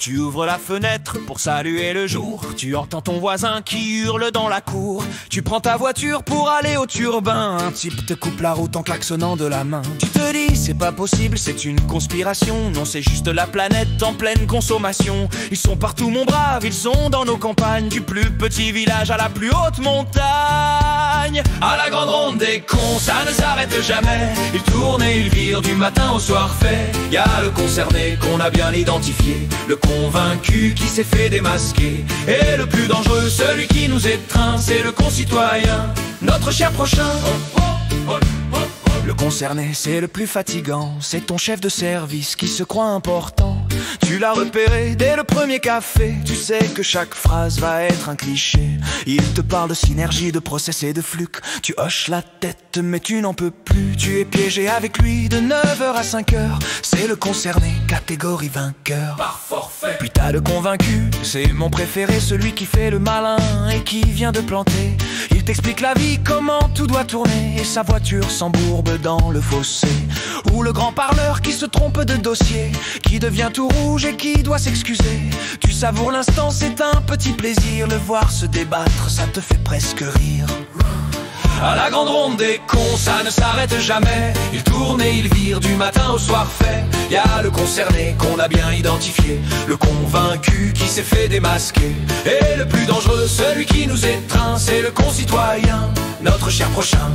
Tu ouvres la fenêtre pour saluer le jour. Tu entends ton voisin qui hurle dans la cour. Tu prends ta voiture pour aller au turbin. Un type te coupe la route en klaxonnant de la main. Tu te dis c'est pas possible, c'est une conspiration. Non, c'est juste la planète en pleine consommation. Ils sont partout mon brave, ils sont dans nos campagnes. Du plus petit village à la plus haute montagne. À la grande ronde des cons, ça ne s'arrête jamais. Ils tournent et ils virent du matin au soir fait. Y a le concerné qu'on a bien identifié, le convaincu qui s'est fait démasquer. Et le plus dangereux, celui qui nous étreint, c'est le concitoyen, notre cher prochain. Le concerné, c'est le plus fatigant. C'est ton chef de service qui se croit important. Tu l'as repéré dès le premier café. Tu sais que chaque phrase va être un cliché. Il te parle de synergie, de process et de flux. Tu hoches la tête mais tu n'en peux plus. Tu es piégé avec lui de 9h à 5h. C'est le concerné, catégorie vainqueur. Par forfait. Puis t'as le convaincu, c'est mon préféré. Celui qui fait le malin et qui vient de planter. Il t'explique la vie, comment tout doit tourner. Et sa voiture s'embourbe dans le fossé. Ou le grand parleur qui se trompe de dossier, qui devient tout rouge et qui doit s'excuser. Tu savoures l'instant, c'est un petit plaisir. Le voir se débattre, ça te fait presque rire. À la grande ronde des cons, ça ne s'arrête jamais. Ils tournent et ils virent du matin au soir fait. Y a le concerné qu'on a bien identifié, le convaincu qui s'est fait démasquer. Et le plus dangereux, celui qui nous étreint, c'est le concitoyen, notre cher prochain.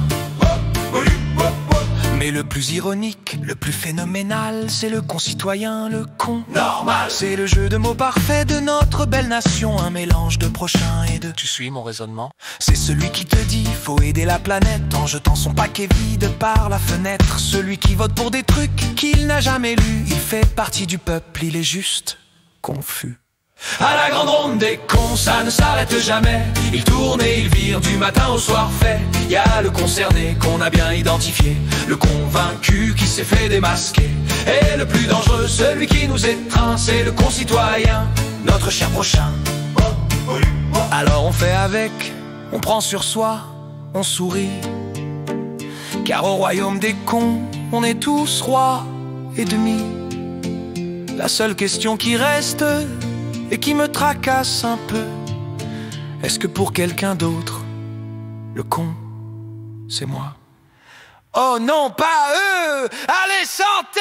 Mais le plus ironique, le plus phénoménal, c'est le concitoyen, le con normal. C'est le jeu de mots parfait de notre belle nation. Un mélange de prochain et de... Tu suis mon raisonnement? C'est celui qui te dit faut aider la planète en jetant son paquet vide par la fenêtre. Celui qui vote pour des trucs qu'il n'a jamais lus. Il fait partie du peuple, il est juste confus. À la grande ronde des cons, ça ne s'arrête jamais. Ils tournent et ils virent du matin au soir fait. Y a le concerné qu'on a bien identifié, le convaincu qui s'est fait démasquer. Et le plus dangereux, celui qui nous étreint, c'est le concitoyen, notre cher prochain. Alors on fait avec, on prend sur soi, on sourit. Car au royaume des cons, on est tous rois et demi. La seule question qui reste et qui me tracasse un peu, est-ce que pour quelqu'un d'autre, le con, c'est moi? Oh non, pas eux! Allez, santé!